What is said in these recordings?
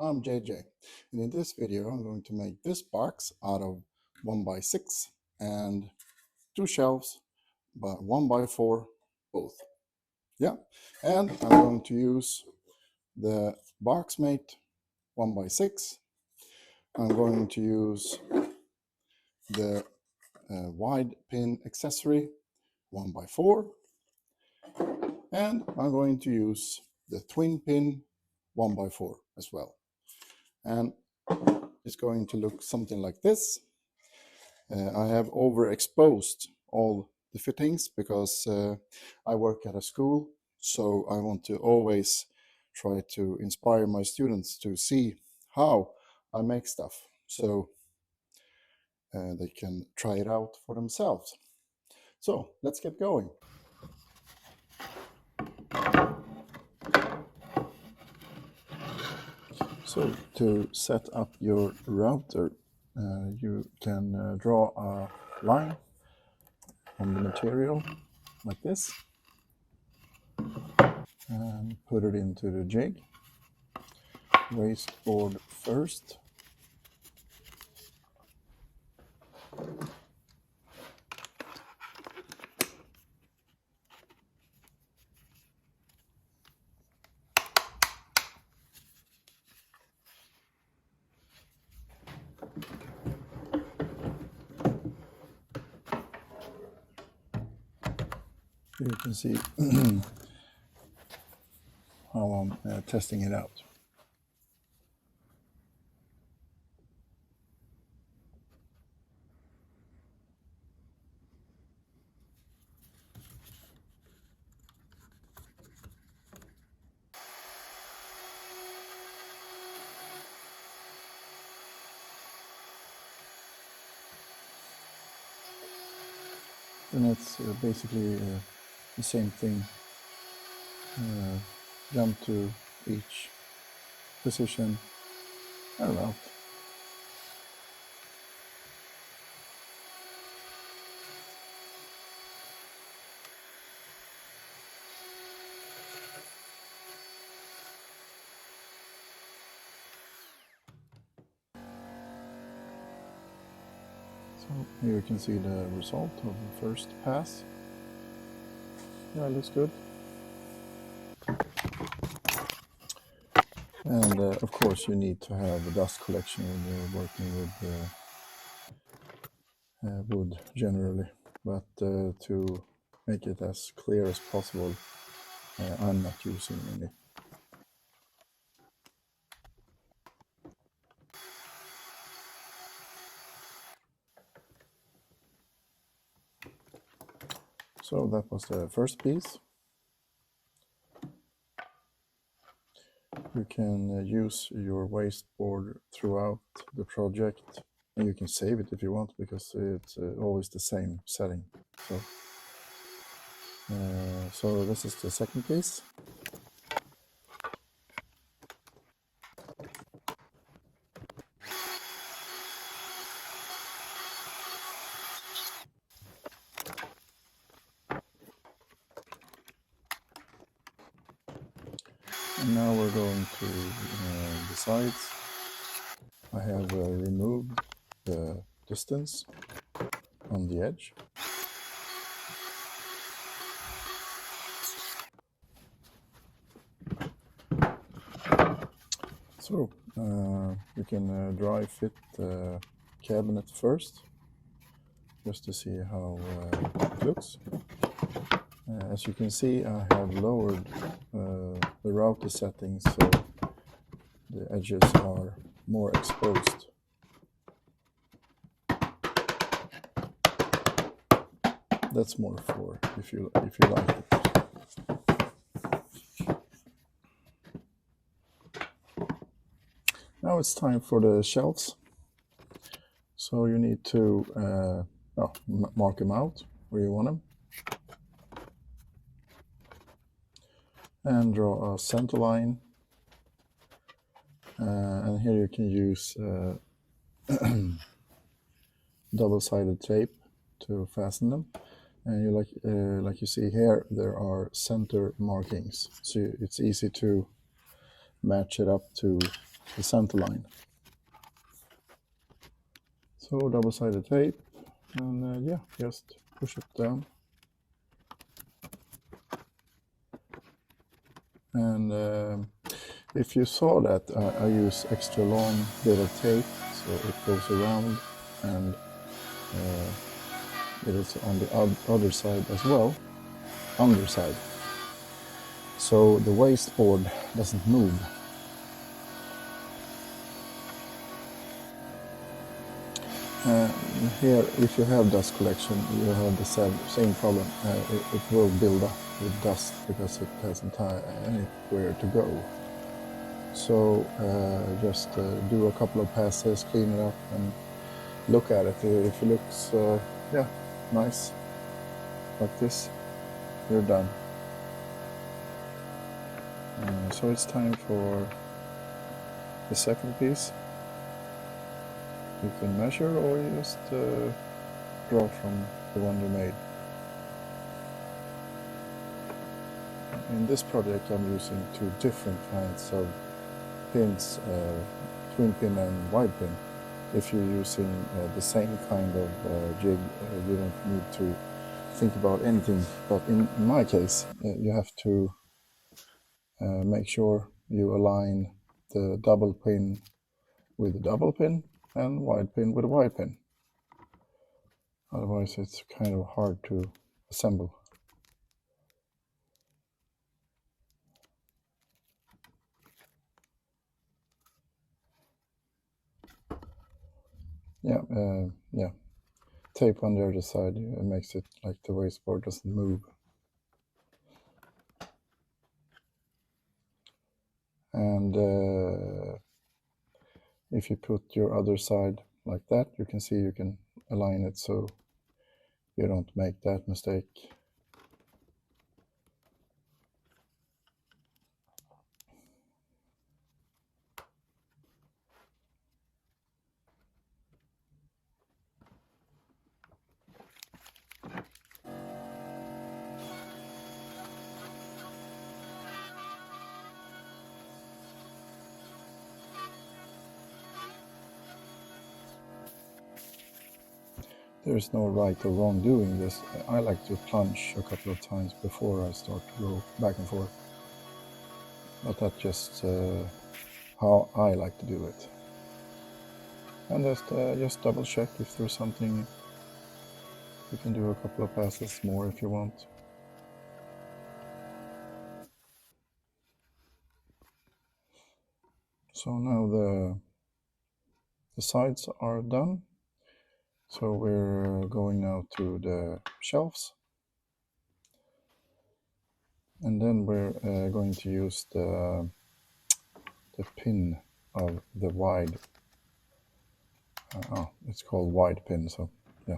I'm JJ, and in this video I'm going to make this box out of 1x6 and two shelves, but 1x4 both. Yeah, and I'm going to use the BoxMate 1x6. I'm going to use the WidePin Accessory 1x4, and I'm going to use the TwinPin 1x4 as well. And it's going to look something like this. I have overexposed all the fittings because I work at a school, so I want to always try to inspire my students to see how I make stuff, so they can try it out for themselves. So let's get going. So to set up your router, you can draw a line on the material like this and put it into the jig. Wasteboard first. You can see how I'm testing it out. And it's basically the same thing. Jump to each position and route. So here you can see the result of the first pass. Yeah, it looks good. And of course you need to have a dust collection when you're working with wood generally, but to make it as clear as possible, I'm not using any. So that was the first piece. You can use your wasteboard throughout the project, and you can save it if you want, because it's always the same setting. So this is the second piece. And now we're going to the sides. I have removed the distance on the edge. So you can dry fit the cabinet first, just to see how it looks. As you can see, I have lowered the router settings so the edges are more exposed. That's more for if you like it. Now it's time for the shelves. So you need to mark them out where you want them, and draw a center line. And here you can use double-sided tape to fasten them. And you like you see here, there are center markings, so it's easy to match it up to the center line. So double-sided tape, and yeah, just push it down. And if you saw that, I use extra long bit of tape, so it goes around, and it is on the other side as well, underside, so the wasteboard doesn't move. Here, if you have dust collection, you have the same problem. It will build up with dust because it hasn't anywhere to go. So just do a couple of passes, clean it up, and look at it. If it looks yeah, nice like this, you're done. So it's time for the second piece. You can measure, or you just draw from the one you made. In this project I'm using two different kinds of pins, TwinPin and WidePin. If you're using the same kind of jig, you don't need to think about anything, but in my case you have to make sure you align the double pin with the double pin and wide pin with a wide pin. Otherwise it's kind of hard to assemble. Yeah, tape on the other side makes it like the wasteboard doesn't move. And if you put your other side like that, you can see you can align it so you don't make that mistake. There's no right or wrong doing this. I like to plunge a couple of times before I start to go back and forth. But that's just how I like to do it. And just double check if there's something. You can do a couple of passes more if you want. So now the sides are done. So we're going now to the shelves. And then we're going to use the pin of the wide. It's called WidePin, so yeah.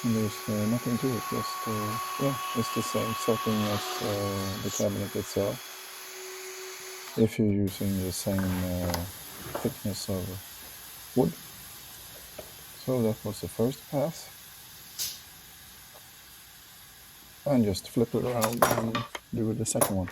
And there's nothing to it, just yeah, it's the same setting as the cabinet itself. If you're using the same thickness of wood. So that was the first pass. And just flip it around and do the second one.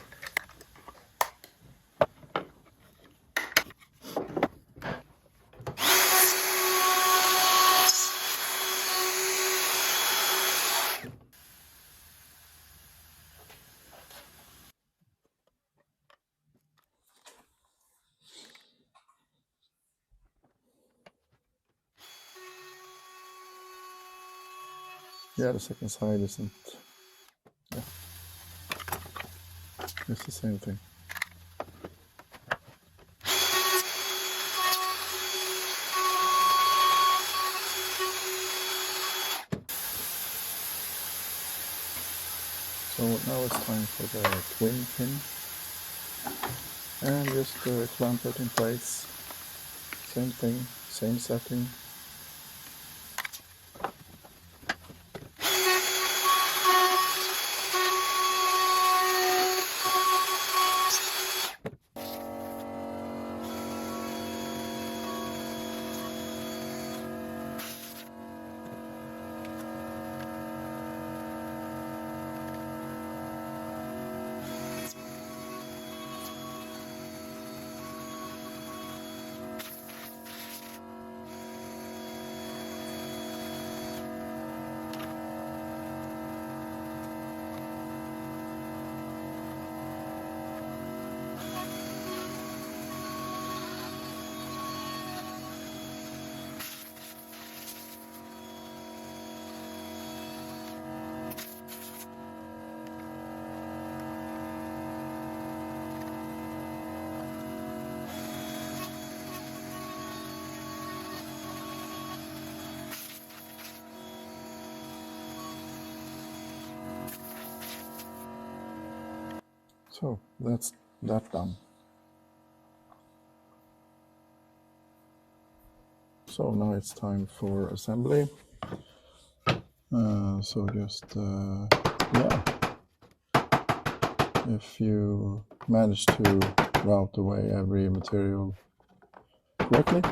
Yeah, the second side isn't, yeah, it's the same thing. So now it's time for the twin pin, and just clamp it in place. Same thing, same setting. So that's that done. So now it's time for assembly. So just yeah, if you manage to route away every material correctly,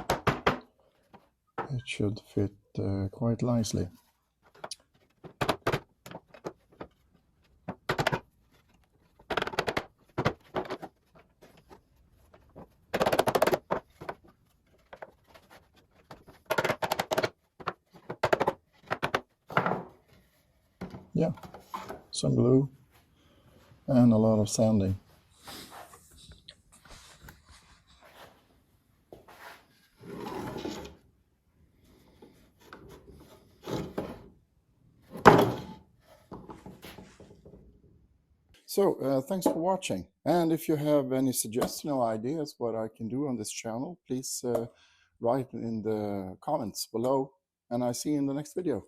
it should fit quite nicely. Yeah, some glue and a lot of sanding. So thanks for watching, and if you have any suggestions or ideas what I can do on this channel, please write in the comments below, and I see you in the next video.